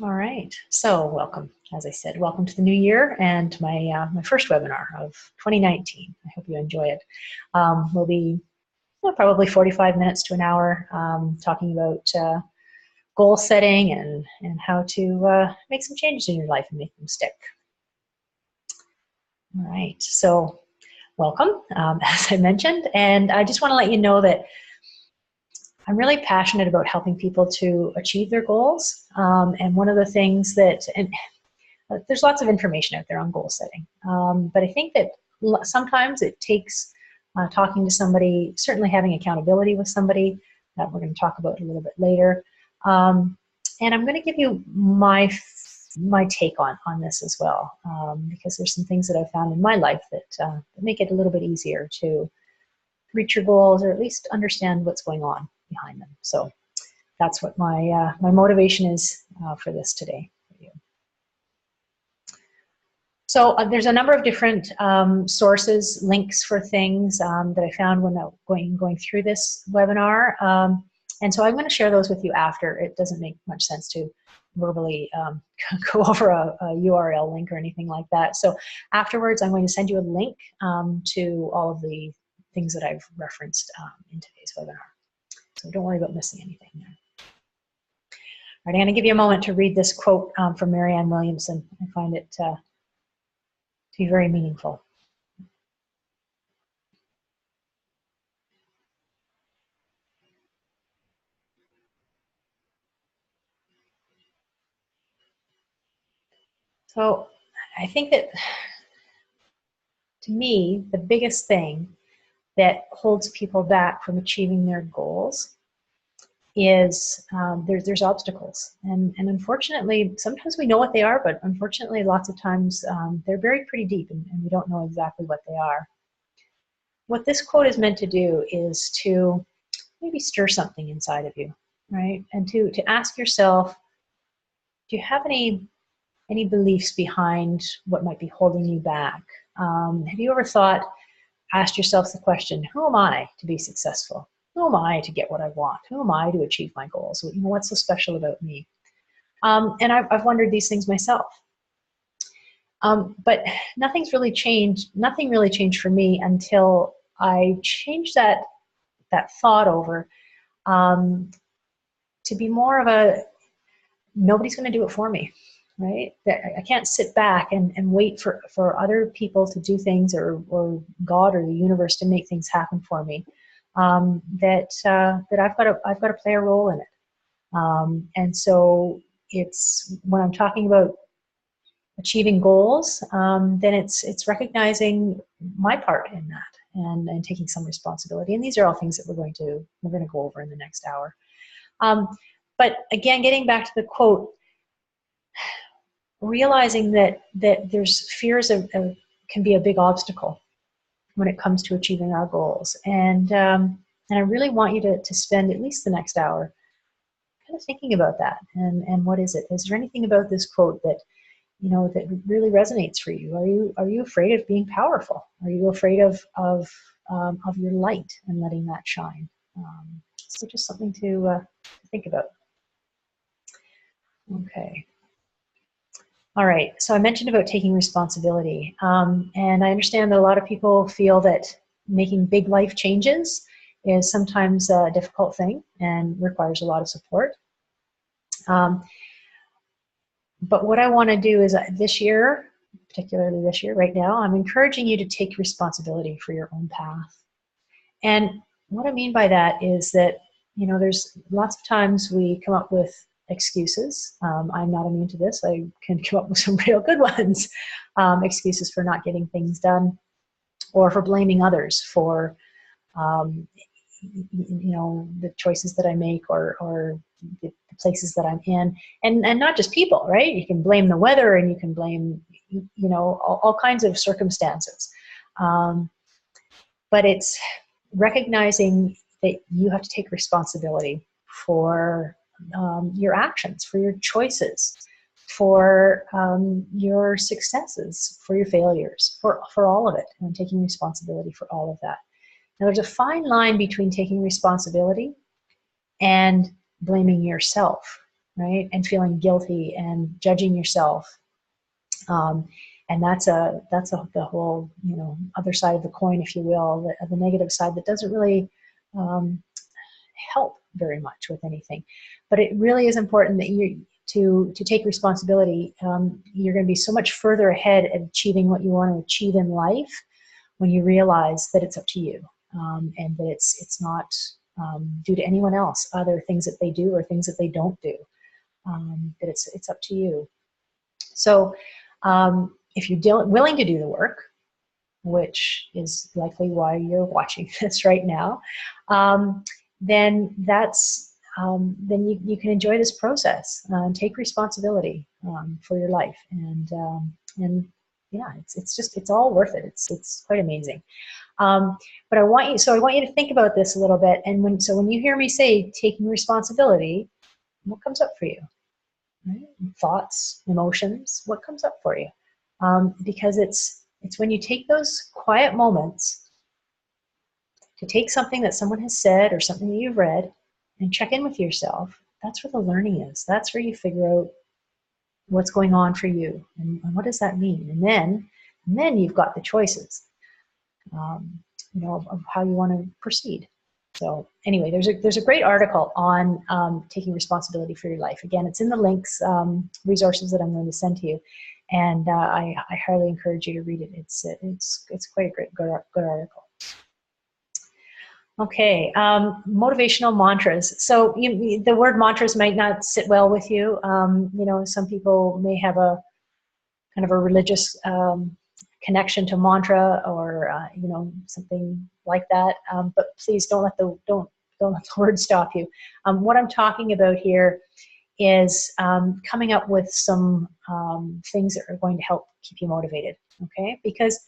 All right. So welcome, as I said, welcome to the new year and my first webinar of 2019. I hope you enjoy it. We'll be probably 45 minutes to an hour talking about goal setting and how to make some changes in your life and make them stick. All right. So welcome, as I mentioned, and I just want to let you know that I'm really passionate about helping people to achieve their goals. And one of the things that, and there's lots of information out there on goal setting, but I think that sometimes it takes talking to somebody, certainly having accountability with somebody, that we're going to talk about a little bit later. And I'm going to give you my take on this as well, because there's some things that I've found in my life that make it a little bit easier to reach your goals, or at least understand what's going on behind them. So that's what my motivation is for this today for you. So there's a number of different sources, links for things that I found when going through this webinar. And so I'm going to share those with you after. It doesn't make much sense to verbally go over a URL link or anything like that. So afterwards, I'm going to send you a link to all of the things that I've referenced in today's webinar. So don't worry about missing anything there. All right, I'm going to give you a moment to read this quote from Marianne Williamson. I find it to be very meaningful. So I think that, to me, the biggest thing that holds people back from achieving their goals is there's obstacles. And unfortunately, sometimes we know what they are, but unfortunately, lots of times they're buried pretty deep and we don't know exactly what they are. What this quote is meant to do is to maybe stir something inside of you, right? And to ask yourself, do you have any beliefs behind what might be holding you back? Have you ever asked yourself the question, who am I to be successful? Who am I to get what I want? Who am I to achieve my goals? You know, what's so special about me? And I've wondered these things myself. But nothing's really changed. Nothing really changed for me until I changed that thought over to be more of a, nobody's going to do it for me, right? That I can't sit back and wait for other people to do things, or God or the universe to make things happen for me. That I've got to play a role in it. And so it's, when I'm talking about achieving goals, then it's recognizing my part in that and taking some responsibility. And these are all things that we're going to go over in the next hour. But again, getting back to the quote, realizing that there's fears can be a big obstacle when it comes to achieving our goals. And I really want you to spend at least the next hour kind of thinking about that. And what is it? Is there anything about this quote that, you know, that really resonates for you? Are you afraid of being powerful? Are you afraid of your light and letting that shine? So just something to think about. Okay. All right, so I mentioned about taking responsibility, and I understand that a lot of people feel that making big life changes is sometimes a difficult thing and requires a lot of support. But what I want to do is this year, particularly this year, right now, I'm encouraging you to take responsibility for your own path. And what I mean by that is that, you know, there's lots of times we come up with excuses. I'm not immune to this. I can come up with some real good ones. Excuses for not getting things done, or for blaming others for, you know, the choices that I make, or the places that I'm in. And not just people, right? You can blame the weather, and you can blame, you know, all kinds of circumstances. But it's recognizing that you have to take responsibility for your actions, for your choices, for your successes, for your failures, for all of it, and taking responsibility for all of that. Now, there's a fine line between taking responsibility and blaming yourself, right? And feeling guilty and judging yourself. And that's the whole, you know, other side of the coin, if you will, the negative side that doesn't really help very much with anything. But it really is important that you to take responsibility. You're going to be so much further ahead at achieving what you want to achieve in life when you realize that it's up to you, and that it's not due to anyone else, other things that they do or things that they don't do. That it's up to you. So if you're willing to do the work, which is likely why you're watching this right now, then you can enjoy this process and take responsibility for your life, and yeah, it's all worth it. It's quite amazing. But I want you to think about this a little bit, and when you hear me say taking responsibility, what comes up for you? Right? Thoughts, emotions, what comes up for you? Because it's when you take those quiet moments to take something that someone has said or something that you've read and check in with yourself. That's where the learning is. That's where you figure out what's going on for you and what does that mean. And then you've got the choices, you know, of how you want to proceed. So anyway, there's a great article on taking responsibility for your life. Again, it's in the links, resources that I'm going to send to you, and I highly encourage you to read it. It's quite a good article. Okay, motivational mantras. So the word mantras might not sit well with you. You know, some people may have a kind of a religious connection to mantra, or you know, something like that. But please don't let the word stop you. What I'm talking about here is coming up with some things that are going to help keep you motivated. Okay, because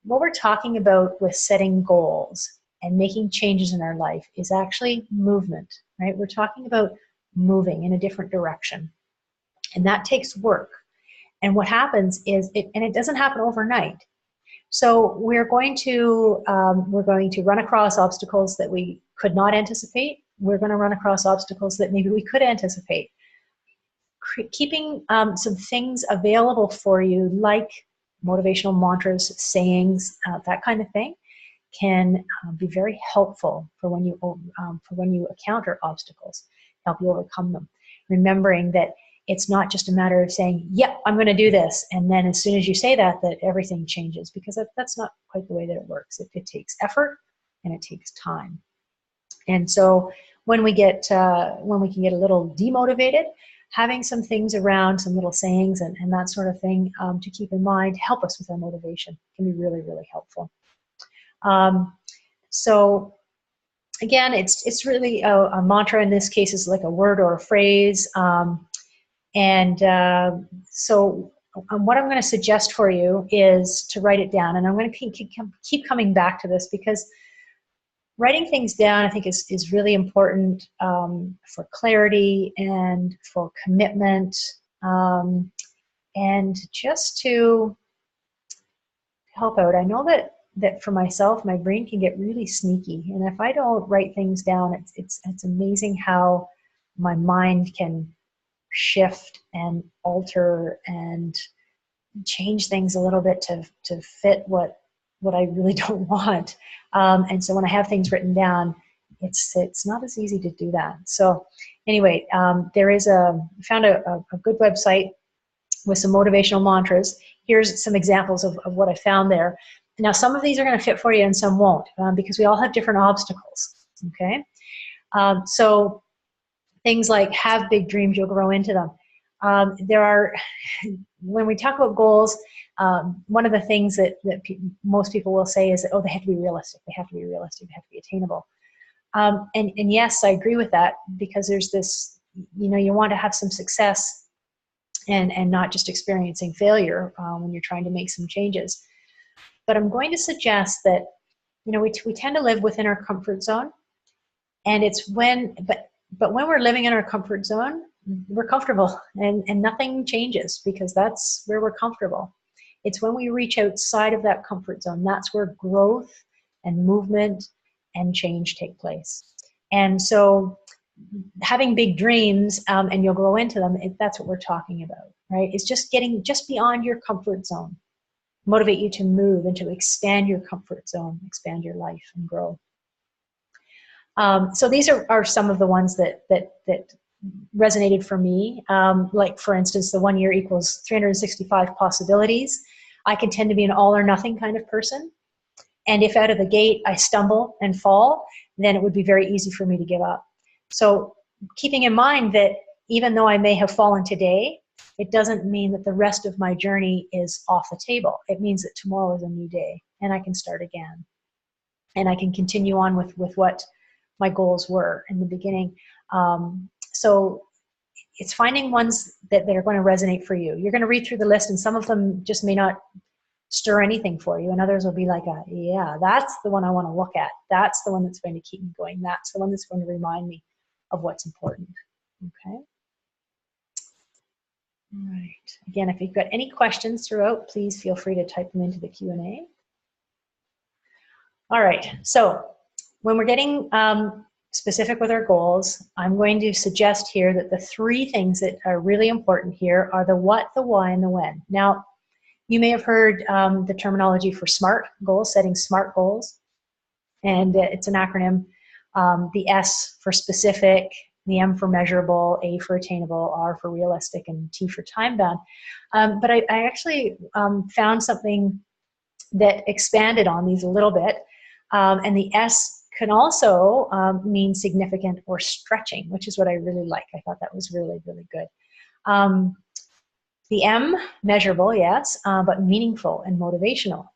what we're talking about with setting goals and making changes in our life is actually movement, right? We're talking about moving in a different direction, and that takes work. And what happens is, it doesn't happen overnight. So we're going to run across obstacles that we could not anticipate. We're going to run across obstacles that maybe we could anticipate. Keeping some things available for you, like motivational mantras, sayings, that kind of thing, can be very helpful for when you encounter obstacles, help you overcome them. Remembering that it's not just a matter of saying, yep, I'm going to do this, and then as soon as you say that everything changes, because that's not quite the way that it works. It takes effort and it takes time. And so when we can get a little demotivated, having some things around, some little sayings and that sort of thing to keep in mind, help us with our motivation, can be really, really helpful. So again, it's really a mantra. In this case, is like a word or a phrase. So what I'm going to suggest for you is to write it down, and I'm going to keep coming back to this, because writing things down, I think, is really important for clarity and for commitment, and just to help out. I know that for myself, my brain can get really sneaky, and if I don't write things down, it's amazing how my mind can shift and alter and change things a little bit to fit what I really don't want. And so when I have things written down, it's not as easy to do that. So anyway, found a good website with some motivational mantras. Here's some examples of what I found there. Now, some of these are going to fit for you and some won't, because we all have different obstacles, okay? So things like, have big dreams, you'll grow into them. When we talk about goals, one of the things that most people will say is that, they have to be realistic. They have to be realistic. They have to be attainable. And yes, I agree with that, because there's this, you want to have some success and not just experiencing failure when you're trying to make some changes. But I'm going to suggest that, we tend to live within our comfort zone, and but when we're living in our comfort zone, we're comfortable, and nothing changes, because that's where we're comfortable. It's when we reach outside of that comfort zone, that's where growth and movement and change take place. And so having big dreams, and you'll grow into them, that's what we're talking about, right? It's just getting just beyond your comfort zone. Motivate you to move and to expand your comfort zone, expand your life and grow. So these are some of the ones that resonated for me. Like, for instance, the 1 year equals 365 possibilities. I can tend to be an all or nothing kind of person. And if out of the gate I stumble and fall, then it would be very easy for me to give up. So keeping in mind that even though I may have fallen today, it doesn't mean that the rest of my journey is off the table. It means that tomorrow is a new day and I can start again. And I can continue on with what my goals were in the beginning. So it's finding ones that are going to resonate for you. You're going to read through the list, and some of them just may not stir anything for you, and others will be like, yeah, that's the one I want to look at. That's the one that's going to keep me going. That's the one that's going to remind me of what's important. Okay. All right. Again, if you've got any questions throughout, please feel free to type them into the Q&A. All right. So when we're getting specific with our goals, I'm going to suggest here that the 3 things that are really important here are the what, the why, and the when. Now, you may have heard the terminology for SMART goals, setting SMART goals, and it's an acronym. The S for specific, the M for measurable, A for attainable, R for realistic, and T for time-bound. But I actually found something that expanded on these a little bit, and the S can also mean significant or stretching, which is what I really like. I thought that was really, really good. The M, measurable, yes, but meaningful and motivational.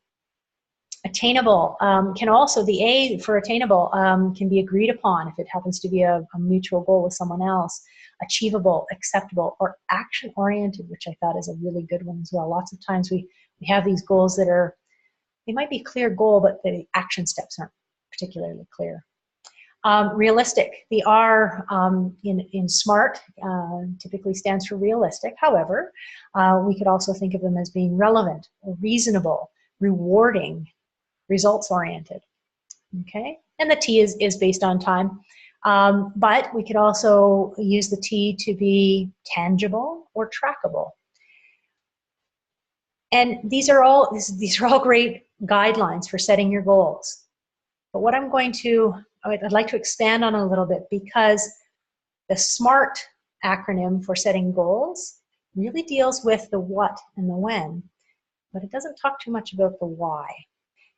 Attainable can also, the A for attainable can be agreed upon if it happens to be a mutual goal with someone else. Achievable, acceptable, or action-oriented, which I thought is a really good one as well. Lots of times we have these goals that are, they might be clear goal, but the action steps aren't particularly clear. Realistic, the R in SMART typically stands for realistic. However, we could also think of them as being relevant, or reasonable, rewarding, results-oriented. Okay, and the T is based on time, but we could also use the T to be tangible or trackable. And these are all great guidelines for setting your goals. But what I'd like to expand on a little bit, because the SMART acronym for setting goals really deals with the what and the when, but it doesn't talk too much about the why.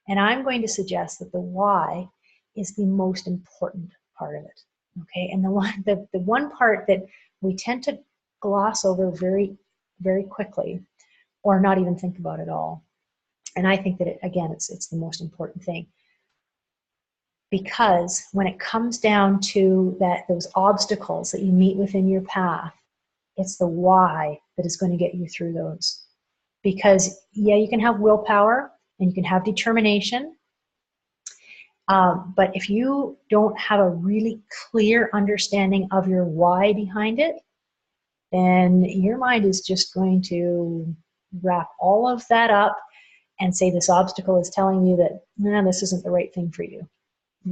And I'm going to suggest that the why is the most important part of it. Okay, and the one part that we tend to gloss over very, very quickly, or not even think about at all. And I think that it's the most important thing. Because when it comes down to those obstacles that you meet within your path, it's the why that is going to get you through those. Because, yeah, you can have willpower and you can have determination, but if you don't have a really clear understanding of your why behind it, then your mind is just going to wrap all of that up and say this obstacle is telling you that, no, this isn't the right thing for you.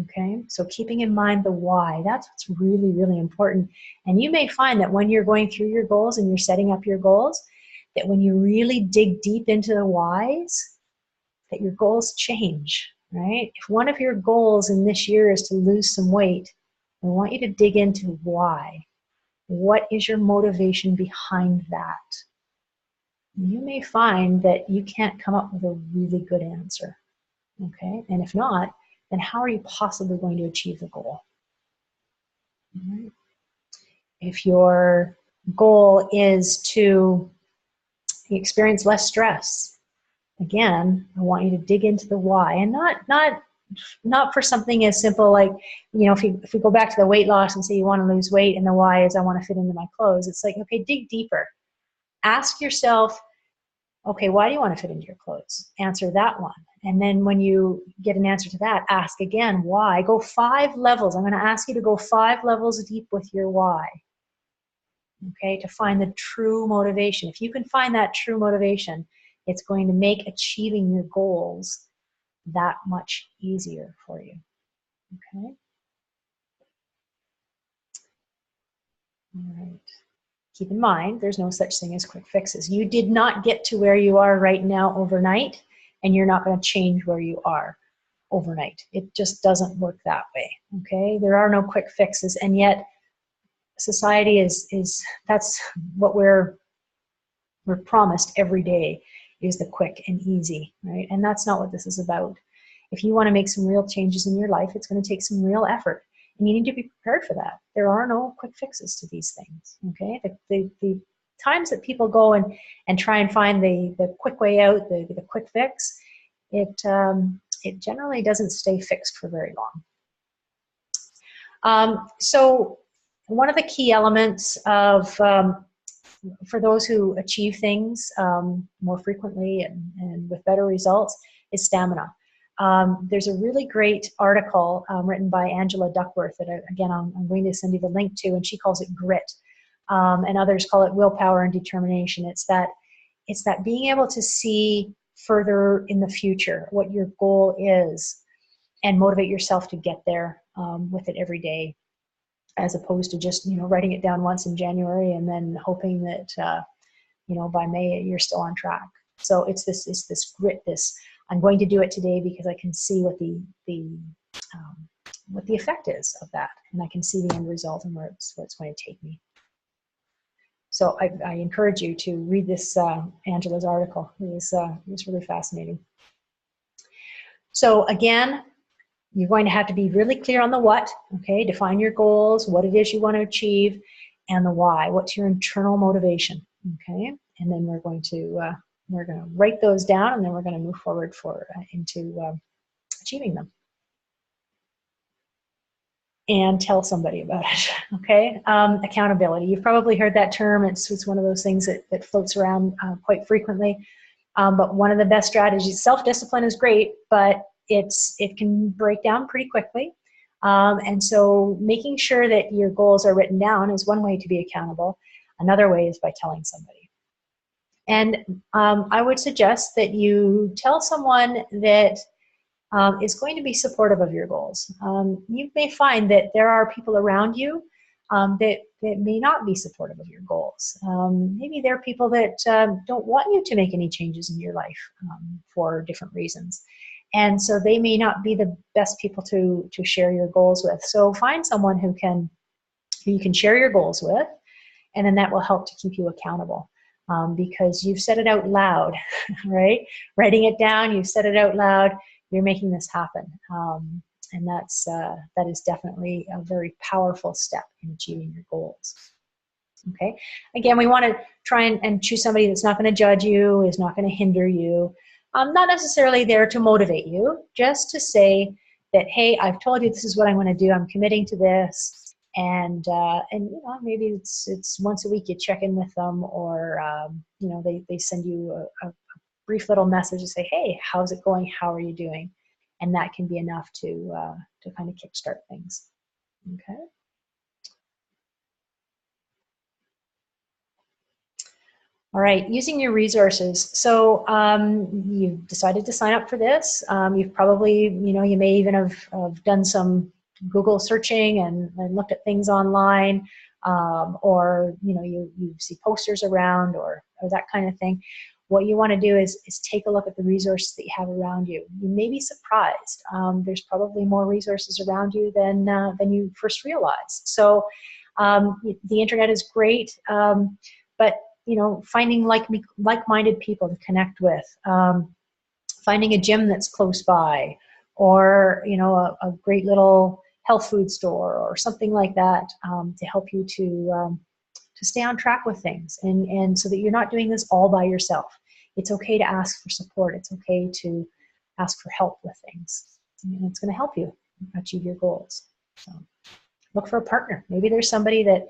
Okay, so keeping in mind the why, that's what's really, really important. And you may find that when you're going through your goals and you're setting up your goals, that when you really dig deep into the whys, that your goals change, right? If one of your goals in this year is to lose some weight, I want you to dig into why. What is your motivation behind that? You may find that you can't come up with a really good answer, okay? And if not, then how are you possibly going to achieve the goal? Right. If your goal is to experience less stress, again, I want you to dig into the why, and not for something as simple like, if we go back to the weight loss and say you want to lose weight and the why is I want to fit into my clothes. It's like, okay, dig deeper. Ask yourself, okay, why do you want to fit into your clothes? Answer that one. And then when you get an answer to that, ask again, why? Go 5 levels. I'm going to ask you to go 5 levels deep with your why, okay, to find the true motivation. If you can find that true motivation, it's going to make achieving your goals that much easier for you, okay? All right. Keep in mind, there's no such thing as quick fixes. You did not get to where you are right now overnight, and you're not going to change where you are overnight. It just doesn't work that way, okay? There are no quick fixes, and yet society is that's what we're promised every day, is the quick and easy, right? And that's not what this is about. If you want to make some real changes in your life, it's going to take some real effort, and you need to be prepared for that. There are no quick fixes to these things, okay? The times that people go and try and find the quick way out, the quick fix, it generally doesn't stay fixed for very long. So one of the key elements of for those who achieve things more frequently and with better results is stamina. There's a really great article written by Angela Duckworth that, again, I'm going to send you the link to, and she calls it grit, and others call it willpower and determination. It's that being able to see further in the future what your goal is and motivate yourself to get there with it every day, as opposed to just writing it down once in January and then hoping that by May you're still on track. So it's this grit, this I'm going to do it today because I can see what the effect is of that, and I can see the end result and where it's going to take me. So I encourage you to read this Angela's article. It was really fascinating. So again, you're going to have to be really clear on the what, okay? Define your goals, what it is you want to achieve, and the why. What's your internal motivation, okay? And then we're going to write those down, and then we're going to move forward into achieving them. And tell somebody about it, okay? Accountability. You've probably heard that term. It's one of those things that floats around quite frequently. But one of the best strategies, self-discipline is great, but it can break down pretty quickly. And so making sure that your goals are written down is one way to be accountable. Another way is by telling somebody. And I would suggest that you tell someone that is going to be supportive of your goals. You may find that there are people around you that may not be supportive of your goals. Maybe there are people that don't want you to make any changes in your life for different reasons. And so they may not be the best people to share your goals with. So find someone who you can share your goals with, and then that will help to keep you accountable. Because you've said it out loud, right? Writing it down, you've said it out loud, you're making this happen. And that is definitely a very powerful step in achieving your goals. Okay. Again, we want to try and choose somebody that's not going to judge you, is not going to hinder you. Not necessarily there to motivate you, just to say that, hey, I've told you this is what I'm going to do. I'm committing to this. And maybe it's once a week you check in with them, or they send you a brief little message to say, hey, how's it going? How are you doing? And that can be enough to kind of kickstart things. Okay. All right, using your resources. So you've decided to sign up for this. You've probably, you may even have done some Google searching and looked at things online, or you see posters around or that kind of thing. What you want to do is take a look at the resources that you have around you. You may be surprised. There's probably more resources around you than you first realized. So the internet is great, but finding like-minded people to connect with, finding a gym that's close by, or a great little health food store or something like that, to help you to stay on track with things, and so that you're not doing this all by yourself. It's okay to ask for support. It's okay to ask for help with things, and it's going to help you achieve your goals. So look for a partner. Maybe there's somebody that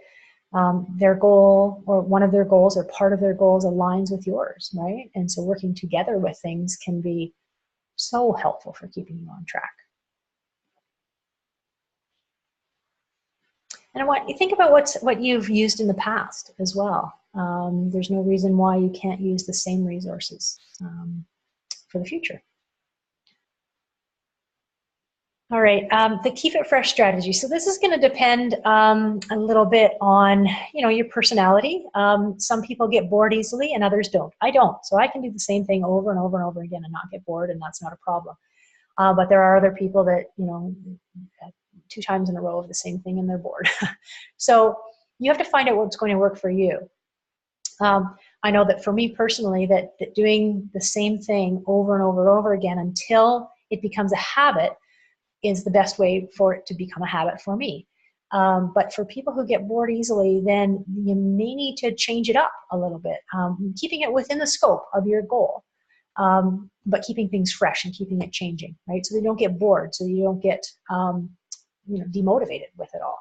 their goal, or one of their goals, or part of their goals aligns with yours, right? And so working together with things can be so helpful for keeping you on track. And I want you to think about what you've used in the past as well. There's no reason why you can't use the same resources for the future. All right, the keep it fresh strategy. So this is going to depend a little bit on, your personality. Some people get bored easily and others don't. I don't. So I can do the same thing over and over and over again and not get bored, and that's not a problem. But there are other people that, 2 times in a row of the same thing and they're bored. So you have to find out what's going to work for you. I know that for me personally, that doing the same thing over and over and over again until it becomes a habit is the best way for it to become a habit for me. But for people who get bored easily, then you may need to change it up a little bit, keeping it within the scope of your goal, but keeping things fresh and keeping it changing, right? So they don't get bored, so you don't get demotivated with it all.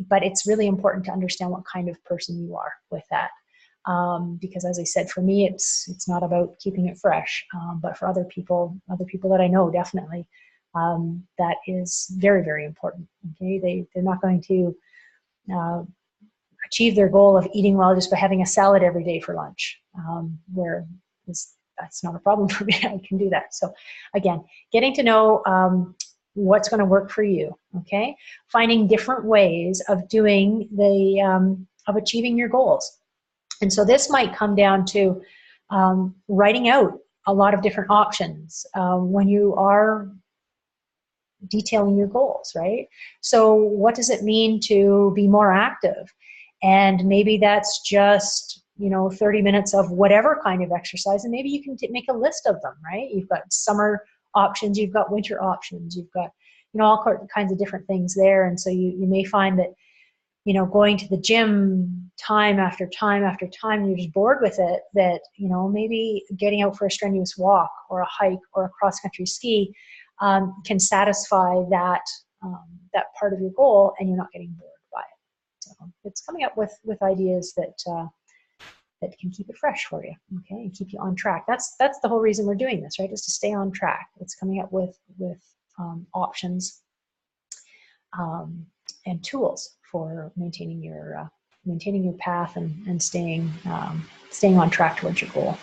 But it's really important to understand what kind of person you are with that. Because as I said, for me, it's not about keeping it fresh, but for other people that I know, definitely, that is very, very important. Okay, they're not going to achieve their goal of eating well just by having a salad every day for lunch. That's not a problem for me. I can do that. So again, getting to know what's going to work for you. Okay, finding different ways of doing of achieving your goals. And so this might come down to writing out a lot of different options when you are detailing your goals, right? So what does it mean to be more active? And maybe that's just, 30 minutes of whatever kind of exercise. And maybe you can make a list of them, right? You've got summer options, you've got winter options, you've got, all kinds of different things there. And so you may find that, going to the gym time after time after time, you're just bored with it, that, maybe getting out for a strenuous walk or a hike or a cross-country ski can satisfy that part of your goal, and you're not getting bored by it. So it's coming up with ideas that can keep it fresh for you, okay, and keep you on track. That's the whole reason we're doing this, right? Is to stay on track. It's coming up with options and tools for maintaining your path and staying on track towards your goal.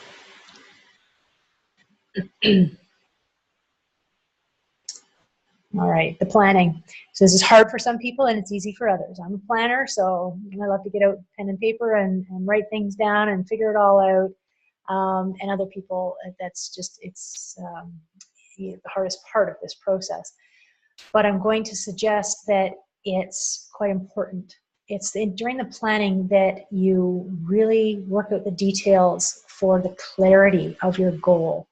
All right, the planning. So this is hard for some people and it's easy for others. I'm a planner, so I love to get out pen and paper and write things down and figure it all out. And other people, it's the hardest part of this process. But I'm going to suggest that it's quite important. It's during the planning that you really work out the details for the clarity of your goal.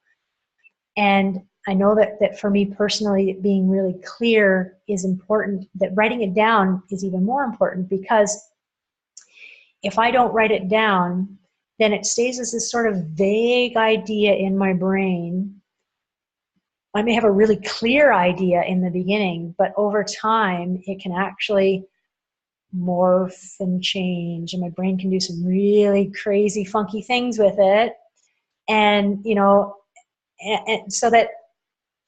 And I know that for me personally, being really clear is important, that writing it down is even more important, because if I don't write it down, then it stays as this sort of vague idea in my brain. I may have a really clear idea in the beginning, but over time, it can actually morph and change, and my brain can do some really crazy, funky things with it. And, and so that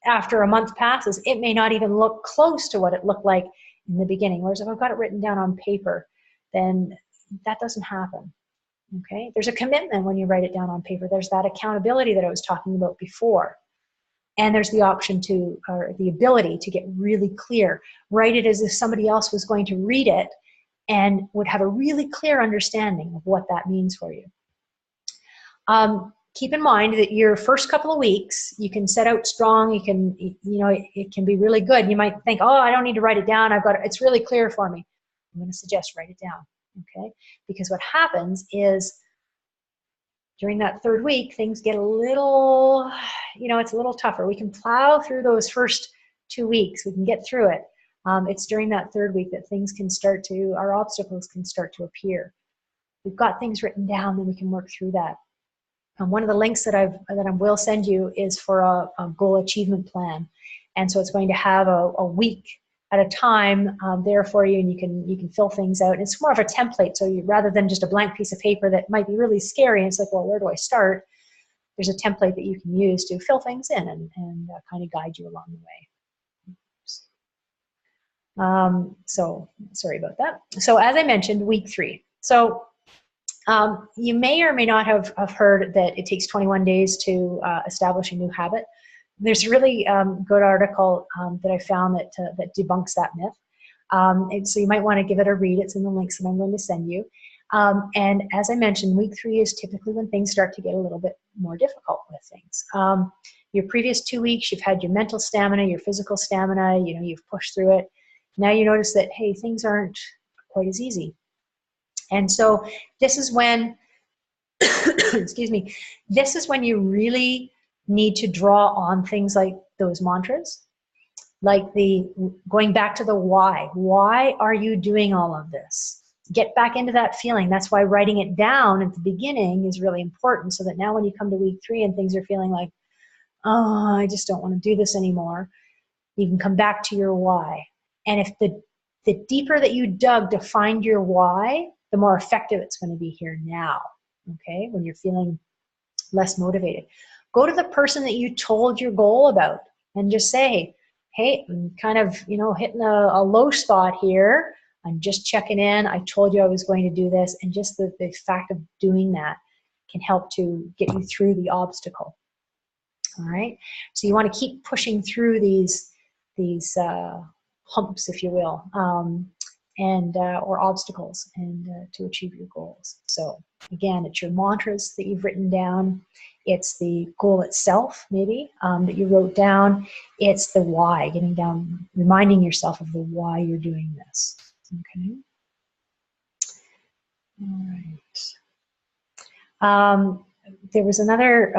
after a month passes, it may not even look close to what it looked like in the beginning. Whereas if I've got it written down on paper, then that doesn't happen. Okay? There's a commitment when you write it down on paper. There's that accountability that I was talking about before. And there's the option or the ability to get really clear. Write it as if somebody else was going to read it and would have a really clear understanding of what that means for you. Keep in mind that your first couple of weeks, you can set out strong. You can, it can be really good. You might think, oh, I don't need to write it down. It's really clear for me. I'm going to suggest write it down, okay? Because what happens is during that third week, things get a little, it's a little tougher. We can plow through those first 2 weeks. We can get through it. It's during that third week that our obstacles can start to appear. We've got things written down, then we can work through that. One of the links that I will send you is for a goal achievement plan, and so it's going to have a week at a time there for you, and you can fill things out. And it's more of a template, so rather than just a blank piece of paper that might be really scary, and it's like, well, where do I start? There's a template that you can use to fill things in and kind of guide you along the way. So sorry about that. So as I mentioned, week 3. So you may or may not have heard that it takes 21 days to establish a new habit. there's a really good article that I found that debunks that myth. And so you might want to give it a read. It's in the links that I'm going to send you. And as I mentioned, week 3 is typically when things start to get a little bit more difficult with things. Your previous 2 weeks, you've had your mental stamina, your physical stamina, you've pushed through it. Now you notice that, hey, things aren't quite as easy. And so this is when, excuse me, this is when you really need to draw on things like those mantras, like the going back to the why. Why are you doing all of this? Get back into that feeling. That's why writing it down at the beginning is really important, so that now when you come to week 3 and things are feeling like, oh, I just don't want to do this anymore, you can come back to your why. And if the deeper that you dug to find your why, the more effective it's going to be here now, okay, when you're feeling less motivated. Go to the person that you told your goal about and just say, hey, I'm kind of, hitting a low spot here. I'm just checking in. I told you I was going to do this. And just the fact of doing that can help to get you through the obstacle. All right. So you want to keep pushing through these humps, if you will, or obstacles, and to achieve your goals. So again, it's your mantras that you've written down. It's the goal itself, maybe, that you wrote down. It's the why, getting down, reminding yourself of the why you're doing this. Okay. All right. There was another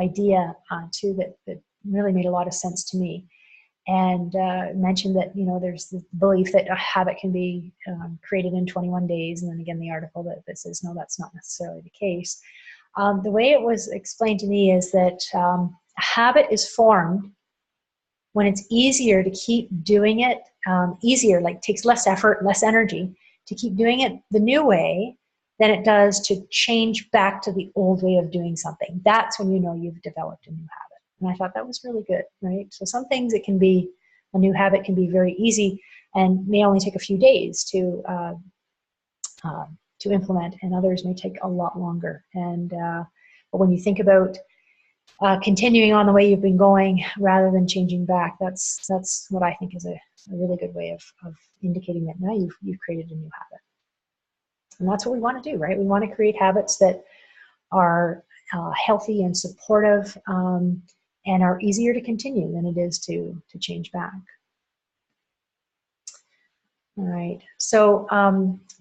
idea too that really made a lot of sense to me, and mentioned that there's the belief that a habit can be created in 21 days, and then again the article that says no, that's not necessarily the case. The way it was explained to me is that a habit is formed when it's easier to keep doing it, like takes less effort, less energy to keep doing it the new way than it does to change back to the old way of doing something. That's when you know you've developed a new habit. And I thought that was really good, right? So some things, a new habit can be very easy and may only take a few days to implement, and others may take a lot longer. And but when you think about continuing on the way you've been going rather than changing back, that's what I think is a really good way of indicating that now you've created a new habit. And that's what we want to do, right? We want to create habits that are healthy and supportive, and are easier to continue than it is to change back. All right, so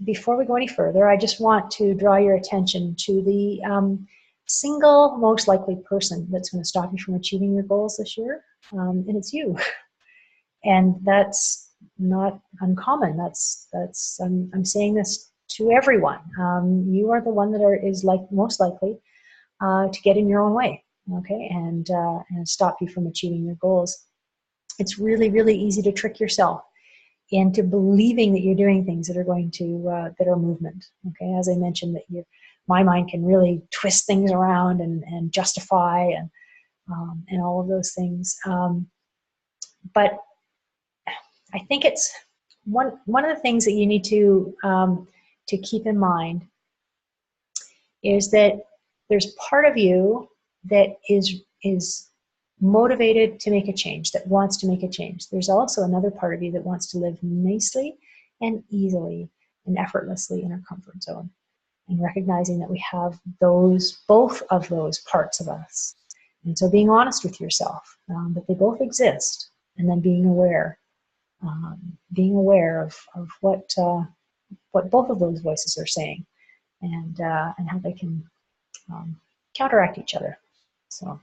before we go any further, I just want to draw your attention to the single most likely person that's going to stop you from achieving your goals this year, and it's you. And that's not uncommon. I'm saying this to everyone. You are the one that is most likely to get in your own way, okay, and stop you from achieving your goals. It's really, really easy to trick yourself into believing that you're doing things that are going to that are movement. Okay, as I mentioned, that my mind can really twist things around and justify and all of those things. But I think it's one of the things that you need to keep in mind is that there's part of you that is motivated to make a change, that wants to make a change. There's also another part of you that wants to live nicely and easily and effortlessly in our comfort zone. And recognizing that we have both of those parts of us. And so being honest with yourself that they both exist, and then being aware of what both of those voices are saying, and how they can counteract each other. So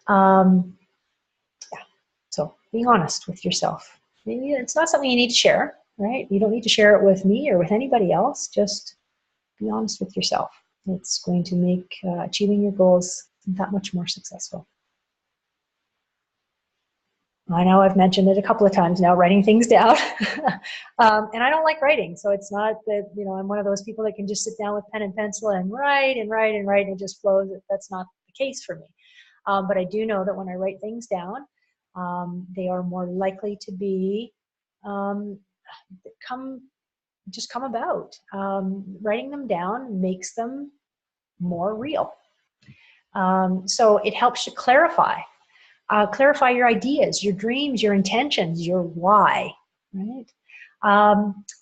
yeah, so being honest with yourself. It's not something you need to share, right? You don't need to share it with me or with anybody else. Just be honest with yourself. It's going to make achieving your goals that much more successful. I know I've mentioned it a couple of times now, writing things down. And I don't like writing, so it's not that, I'm one of those people that can just sit down with pen and pencil and write and write and write and it just flows. That's not the case for me. But I do know that when I write things down, they are more likely to be come about. Writing them down makes them more real. So it helps you clarify your ideas, your dreams, your intentions, your why, right?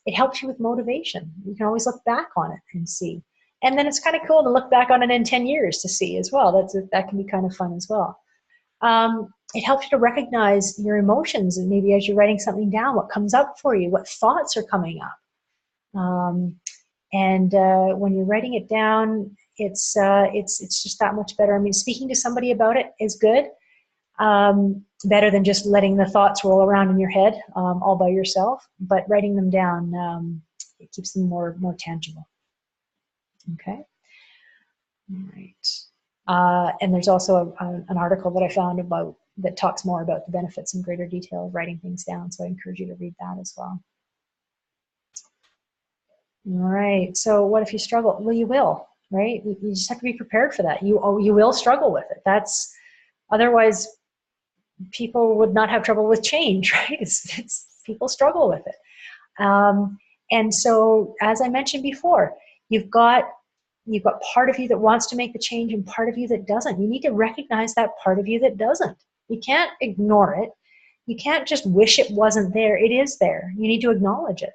It helps you with motivation. You can always look back on it and see. And then it's kind of cool to look back on it in 10 years to see as well. That can be kind of fun as well. It helps you to recognize your emotions, and maybe as you're writing something down, what comes up for you, what thoughts are coming up. And when you're writing it down, it's just that much better. I mean, speaking to somebody about it is good. Better than just letting the thoughts roll around in your head all by yourself, but writing them down, it keeps them more tangible. Okay. All right. And there's also an article that I found that talks more about the benefits in greater detail of writing things down. So I encourage you to read that as well. All right. So what if you struggle? Well, you will, right? You just have to be prepared for that. You will struggle with it. Otherwise people would not have trouble with change, right? People struggle with it. And so, as I mentioned before, you've got part of you that wants to make the change and part of you that doesn't. You need to recognize that part of you that doesn't. You can't ignore it. You can't just wish it wasn't there. It is there. You need to acknowledge it,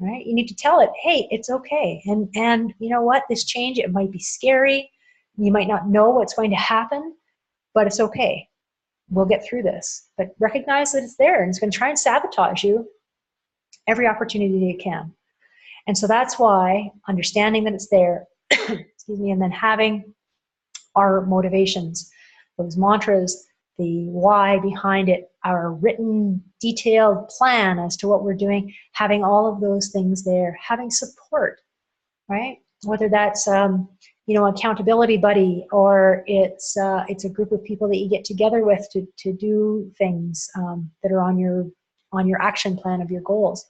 right? You need to tell it, hey, it's okay. And you know what? This change, it might be scary. You might not know what's going to happen, but it's okay. We'll get through this. But recognize that it's there, and it's going to try and sabotage you every opportunity it can. And so that's why understanding that it's there, excuse me, and then having our motivations, those mantras, the why behind it, our written, detailed plan as to what we're doing, having all of those things there, having support, right? Whether that's accountability buddy, or it's a group of people that you get together with to do things that are on your action plan of your goals.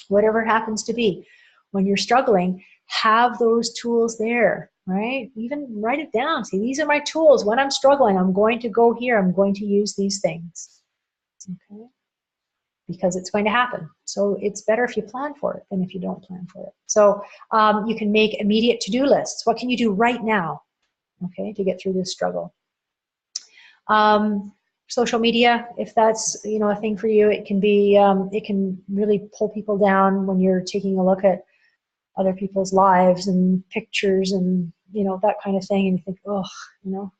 Whatever it happens to be, when you're struggling, have those tools there, right? Even write it down. Say, these are my tools. When I'm struggling, I'm going to go here. I'm going to use these things, okay? Because it's going to happen. So it's better if you plan for it than if you don't plan for it. So you can make immediate to-do lists. What can you do right now, okay, to get through this struggle? Social media, if that's a thing for you, it can be it can really pull people down when you're taking a look at other people's lives and pictures and that kind of thing, and you think, oh,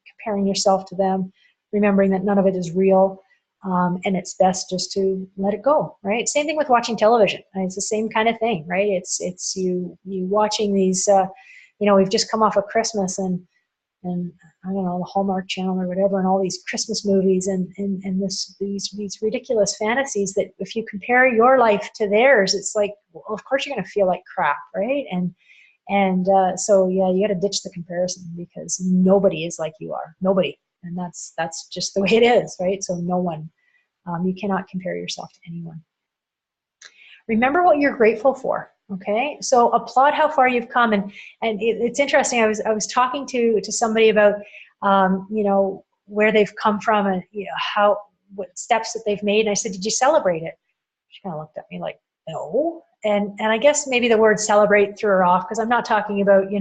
comparing yourself to them, remembering that none of it is real. And it's best just to let it go, right? Same thing with watching television. It's the same kind of thing, right? It's you watching these, we've just come off of Christmas and I don't know, the Hallmark Channel or whatever, and all these Christmas movies and these ridiculous fantasies that if you compare your life to theirs, it's like, well, of course you're going to feel like crap, right? So yeah, you got to ditch the comparison, because nobody is like you are, nobody. And that's just the way it is, right? So no one, you cannot compare yourself to anyone. Remember what you're grateful for, okay? So applaud how far you've come. And it's interesting, I was talking to somebody about, where they've come from and, what steps that they've made. And I said, did you celebrate it? She kind of looked at me like, no. And I guess maybe the word celebrate threw her off, because I'm not talking about,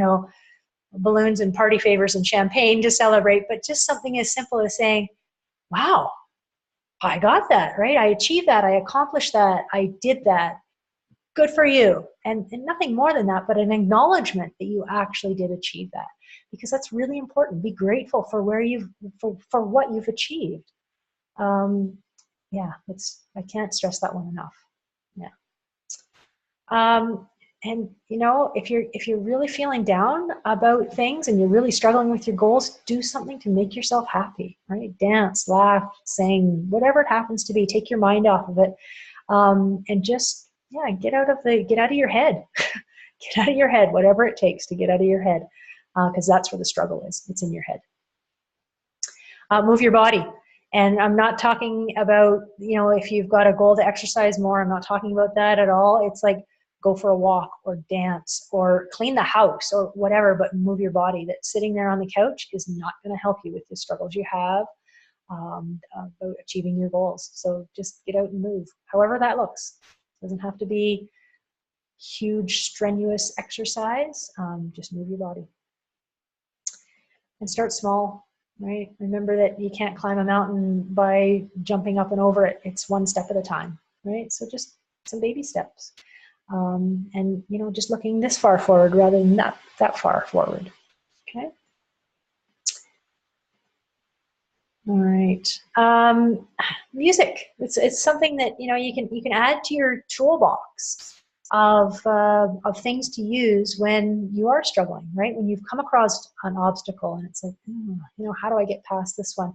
balloons and party favors and champagne to celebrate, but just something as simple as saying, wow, I got that, right? I achieved that. I accomplished that. I did that. Good for you. And nothing more than that, but an acknowledgement that you actually did achieve that, because that's really important. Be grateful for for what you've achieved. Yeah, I can't stress that one enough. Yeah. And if you're really feeling down about things and you're really struggling with your goals, do something to make yourself happy, right? Dance, laugh, sing, whatever it happens to be. Take your mind off of it, and just get out of your head. Get out of your head, whatever it takes to get out of your head, because that's where the struggle is. It's in your head. Move your body. And I'm not talking about, if you've got a goal to exercise more, I'm not talking about that at all. It's like, go for a walk or dance or clean the house or whatever, but move your body. That sitting there on the couch is not going to help you with the struggles you have about achieving your goals. So just get out and move, however that looks. It doesn't have to be huge, strenuous exercise. Just move your body. and start small, right? Remember that you can't climb a mountain by jumping up and over it. It's one step at a time, right? So just some baby steps. And, you know, just looking this far forward rather than that far forward, okay? All right. Music. It's something that, you know, you can add to your toolbox of things to use when you are struggling, right? When you've come across an obstacle and it's like, you know, how do I get past this one?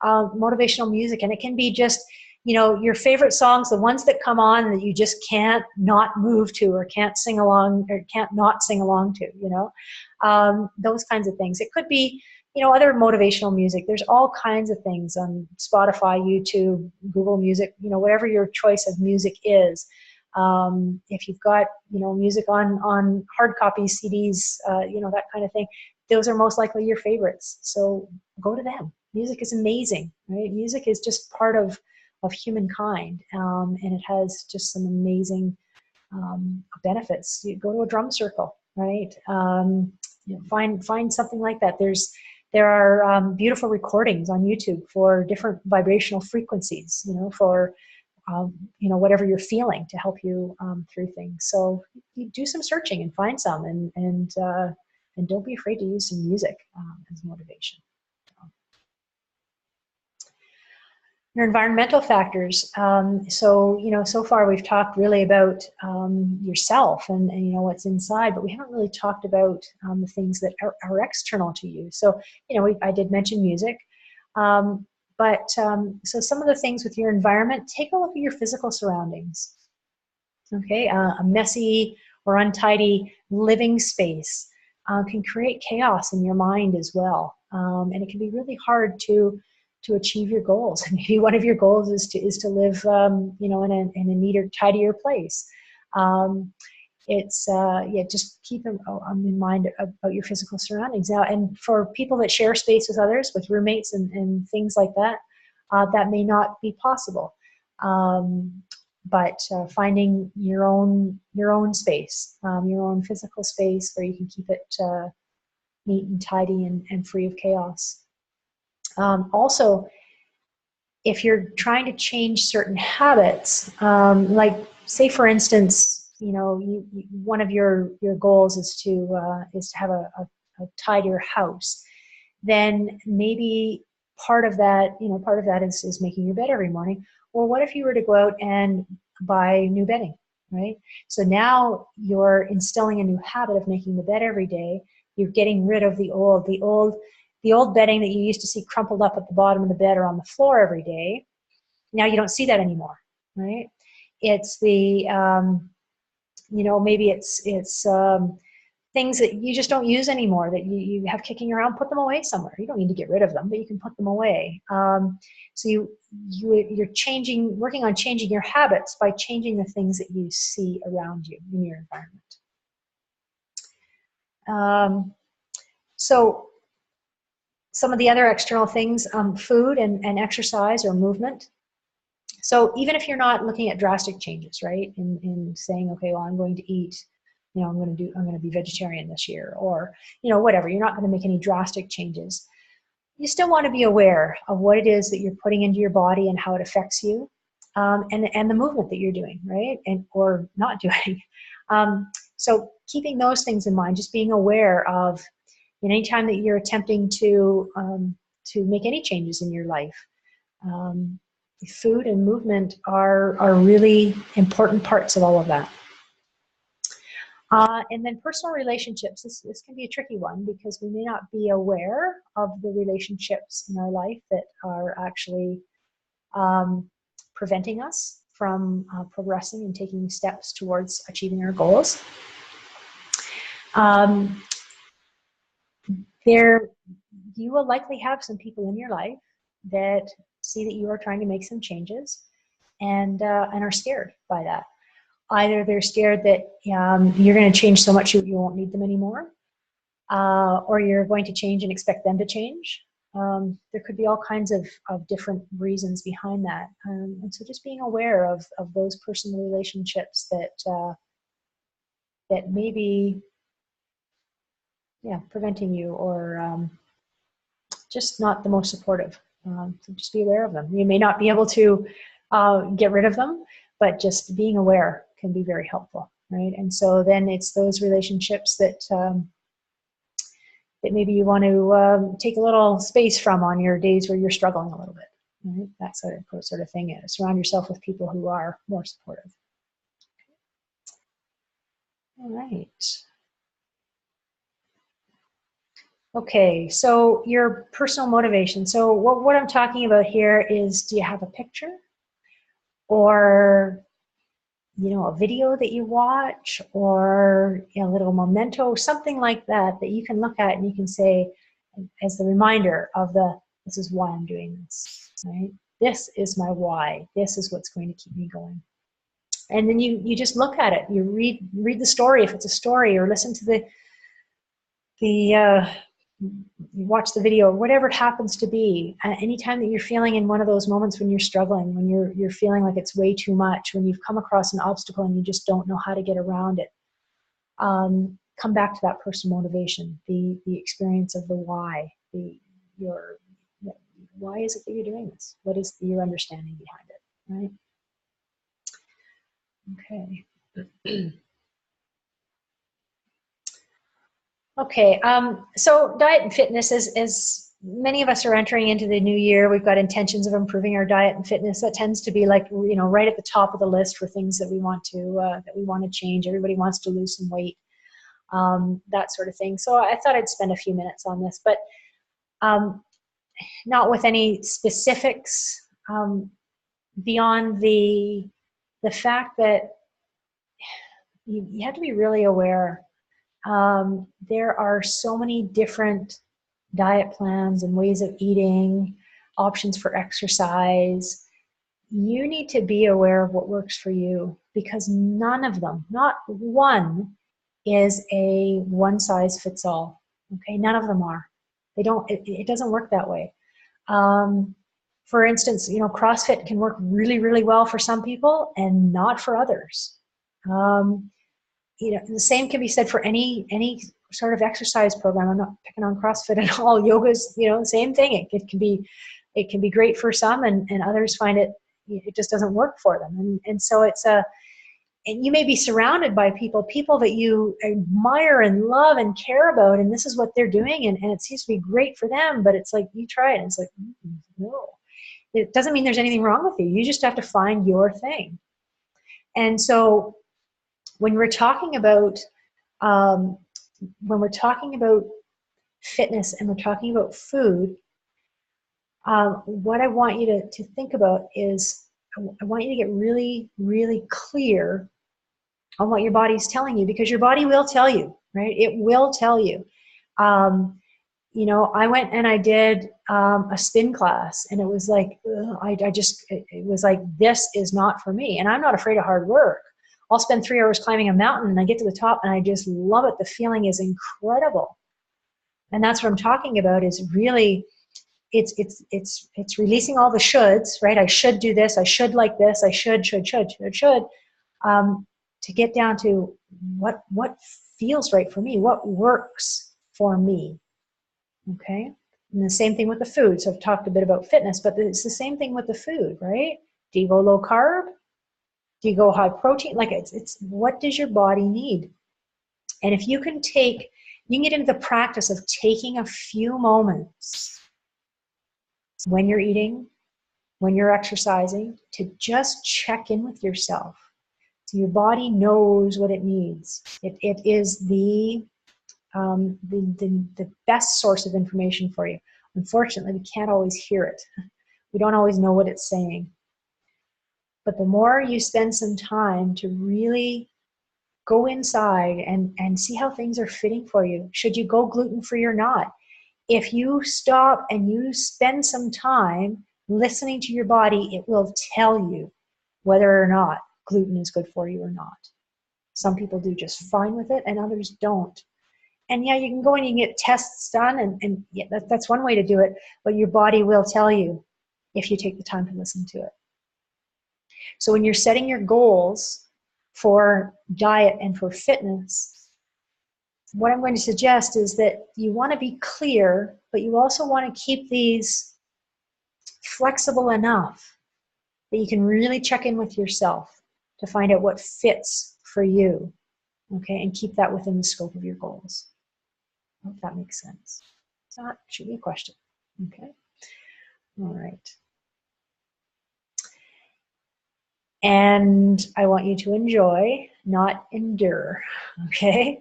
Motivational music, and it can be just, you know, your favorite songs, the ones that come on that you just can't not move to or can't sing along or can't not sing along to, you know, those kinds of things. It could be, you know, other motivational music. There's all kinds of things on Spotify, YouTube, Google Music, you know, whatever your choice of music is. If you've got, you know, music on hard copy CDs, you know, that kind of thing, those are most likely your favorites. So go to them. Music is amazing, right? Music is just part of humankind, and it has just some amazing benefits. You go to a drum circle, right? You know, find something like that. There are beautiful recordings on YouTube for different vibrational frequencies, you know, for you know, whatever you're feeling to help you through things. So you do some searching and find some, and don't be afraid to use some music as motivation. Your environmental factors. So, you know, so far we've talked really about yourself and, you know, what's inside, but we haven't really talked about the things that are external to you. So, you know, I did mention music, so some of the things with your environment, take a look at your physical surroundings. Okay, a messy or untidy living space can create chaos in your mind as well, and it can be really hard to achieve your goals. And maybe one of your goals is to live, you know, in a neater, tidier place. Just keep in mind about your physical surroundings now. And for people that share space with others, with roommates and things like that, that may not be possible. But finding your own space, your own physical space where you can keep it neat and tidy and free of chaos. Also, if you're trying to change certain habits, like say for instance, you know, one of your goals is to have a tidier house, then maybe part of that is making your bed every morning. Or what if you were to go out and buy new bedding, right? So now you're instilling a new habit of making the bed every day. You're getting rid of the old bedding that you used to see crumpled up at the bottom of the bed or on the floor every day. Now you don't see that anymore, right? It's the, you know, maybe it's things that you just don't use anymore that you have kicking around. Put them away somewhere. You don't need to get rid of them, but you can put them away. So you're working on changing your habits by changing the things that you see around you in your environment. So some of the other external things, food and exercise or movement. So even if you're not looking at drastic changes, right, in saying, okay, well, I'm going to eat, you know, I'm going to be vegetarian this year, or, you know, whatever, you're not going to make any drastic changes. You still want to be aware of what it is that you're putting into your body and how it affects you, and the movement that you're doing, right, or not doing. So keeping those things in mind, just being aware of, anytime that you're attempting to make any changes in your life, food and movement are really important parts of all of that. And then personal relationships. This can be a tricky one because we may not be aware of the relationships in our life that are actually preventing us from progressing and taking steps towards achieving our goals. You will likely have some people in your life that see that you are trying to make some changes and are scared by that. Either they're scared that you're going to change so much you won't need them anymore, or you're going to change and expect them to change. There could be all kinds of different reasons behind that. And so just being aware of those personal relationships that may be preventing you or just not the most supportive. So just be aware of them. You may not be able to get rid of them, but just being aware can be very helpful, right? And so then it's those relationships that that maybe you want to take a little space from on your days where you're struggling a little bit, right? That sort of thing. Surround yourself with people who are more supportive. All right. Okay, so your personal motivation. So what I'm talking about here is, do you have a picture or, you know, a video that you watch, or, you know, a little memento, something like that, that you can look at and you can say, as the reminder of this is why I'm doing this, right? This is my why. This is what's going to keep me going. And then you just look at it. You read the story if it's a story, or listen to you watch the video, whatever it happens to be. Anytime that you're feeling in one of those moments when you're struggling, when you're feeling like it's way too much, when you've come across an obstacle and you just don't know how to get around it, come back to that personal motivation, the experience of the why, why is it that you're doing this? What is your understanding behind it, right? Okay. Okay, so diet and fitness, as many of us are entering into the new year, we've got intentions of improving our diet and fitness. That tends to be like, you know, right at the top of the list for things that we want to change. Everybody wants to lose some weight, that sort of thing. So I thought I'd spend a few minutes on this, but not with any specifics beyond the fact that you have to be really aware. There are so many different diet plans and ways of eating, options for exercise. You need to be aware of what works for you, because none of them, not one, is a one size fits all. Okay, none of them are. They don't. It doesn't work that way. For instance, you know, CrossFit can work really, really well for some people and not for others. You know, the same can be said for any sort of exercise program. I'm not picking on CrossFit at all. Yoga's, you know, the same thing. It can be great for some, and others find it just doesn't work for them. And so and you may be surrounded by people that you admire and love and care about, and this is what they're doing, and it seems to be great for them, but it's like, you try it and it's like, no. It doesn't mean there's anything wrong with you. You just have to find your thing. And so when we're talking about fitness and we're talking about food, what I want you to think about is, I want you to get really, really clear on what your body's telling you, because your body will tell you, right? It will tell you. You know, I went and I did a spin class, and it was like, it was like, this is not for me. And I'm not afraid of hard work. I'll spend 3 hours climbing a mountain and I get to the top and I just love it. The feeling is incredible. And that's what I'm talking about, is really, it's releasing all the shoulds, right? I should do this. I should like this. I should, to get down to what feels right for me, what works for me. Okay. And the same thing with the food. So I've talked a bit about fitness, but it's the same thing with the food, right? Do you go low carb? Do you go high protein? Like, it's what does your body need? And if you can get into the practice of taking a few moments when you're eating, when you're exercising, to just check in with yourself. So your body knows what it needs. It is the best source of information for you. Unfortunately, we can't always hear it. We don't always know what it's saying. But the more you spend some time to really go inside and see how things are fitting for you, should you go gluten-free or not, if you stop and you spend some time listening to your body, it will tell you whether or not gluten is good for you or not. Some people do just fine with it and others don't. And yeah, you can go and you can get tests done, and yeah, that's one way to do it, but your body will tell you if you take the time to listen to it. So when you're setting your goals for diet and for fitness, what I'm going to suggest is that you want to be clear, but you also want to keep these flexible enough that you can really check in with yourself to find out what fits for you, okay, and keep that within the scope of your goals. I hope that makes sense. If not, shoot me a question, okay? All right. And I want you to enjoy, not endure, okay?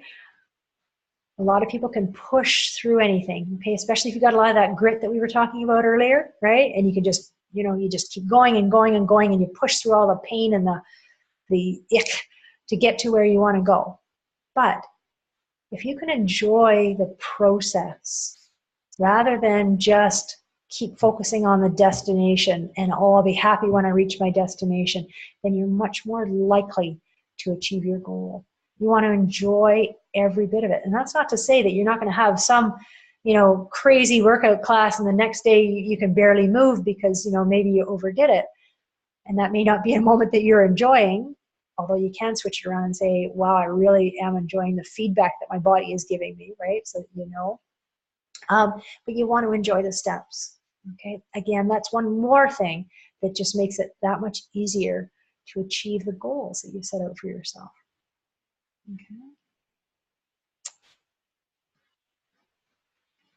A lot of people can push through anything, okay? Especially if you got a lot of that grit that we were talking about earlier, right? And you can just, you just keep going and going and going, and you push through all the pain and the ick to get to where you want to go. But if you can enjoy the process rather than just keep focusing on the destination and, oh, I'll be happy when I reach my destination, then you're much more likely to achieve your goal. You want to enjoy every bit of it. And that's not to say that you're not going to have some, crazy workout class and the next day you can barely move because, maybe you overdid it. And that may not be a moment that you're enjoying, although you can switch it around and say, wow, I really am enjoying the feedback that my body is giving me, right? So that you know. But you want to enjoy the steps, okay? Again, that's one more thing that just makes it that much easier to achieve the goals that you set out for yourself, okay?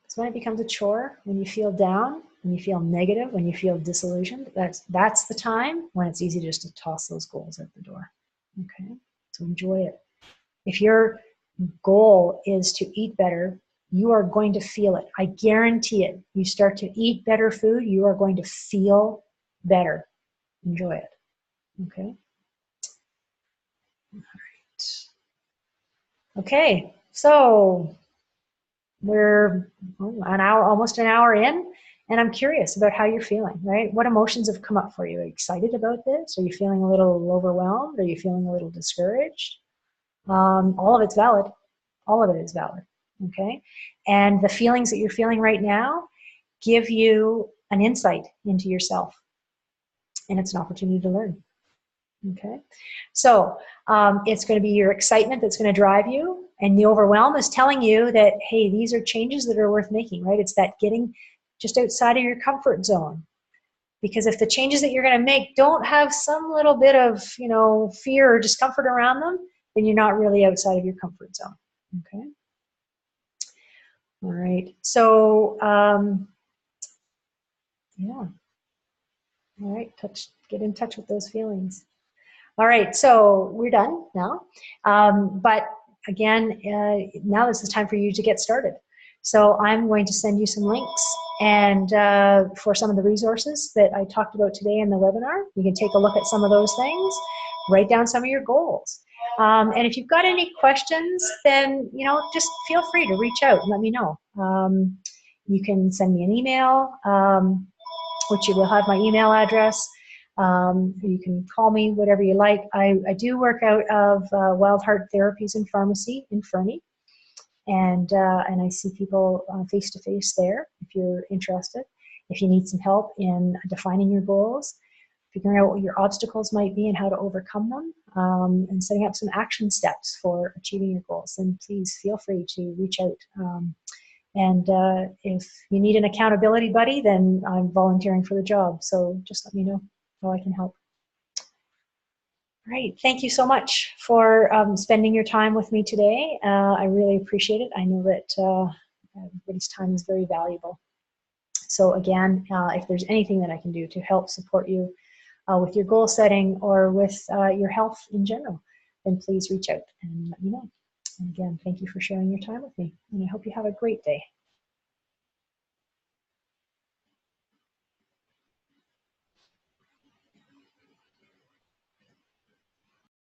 So when it becomes a chore, when you feel down, when you feel negative, when you feel disillusioned, that's the time when it's easy just to toss those goals out the door, okay? So enjoy it. If your goal is to eat better, you are going to feel it. I guarantee it. You start to eat better food, you are going to feel better. Enjoy it. Okay? All right. Okay, so we're almost an hour in, and I'm curious about how you're feeling, right? What emotions have come up for you? Are you excited about this? Are you feeling a little overwhelmed? Are you feeling a little discouraged? All of it's valid. All of it is valid. Okay? And the feelings that you're feeling right now give you an insight into yourself. And it's an opportunity to learn. Okay? So it's going to be your excitement that's going to drive you. And the overwhelm is telling you that, hey, these are changes that are worth making, right? It's that getting just outside of your comfort zone. Because if the changes that you're going to make don't have some little bit of, fear or discomfort around them, then you're not really outside of your comfort zone. Okay? All right. So, yeah. All right. Get in touch with those feelings. All right. So we're done now. But again, now is the time for you to get started. So I'm going to send you some links and for some of the resources that I talked about today in the webinar. You can take a look at some of those things, write down some of your goals. And if you've got any questions, then, just feel free to reach out and let me know. You can send me an email, which you will have my email address. You can call me, whatever you like. I do work out of Wild Heart Therapies and Pharmacy in Fernie. And I see people face-to-face there if you're interested. If you need some help in defining your goals, figuring out what your obstacles might be and how to overcome them, and setting up some action steps for achieving your goals, then please feel free to reach out. And if you need an accountability buddy, then I'm volunteering for the job. So just let me know how I can help. All right, thank you so much for spending your time with me today. I really appreciate it. I know that everybody's time is very valuable. So again, if there's anything that I can do to help support you with your goal setting or with your health in general, then please reach out and let me know. And again, thank you for sharing your time with me. And I hope you have a great day.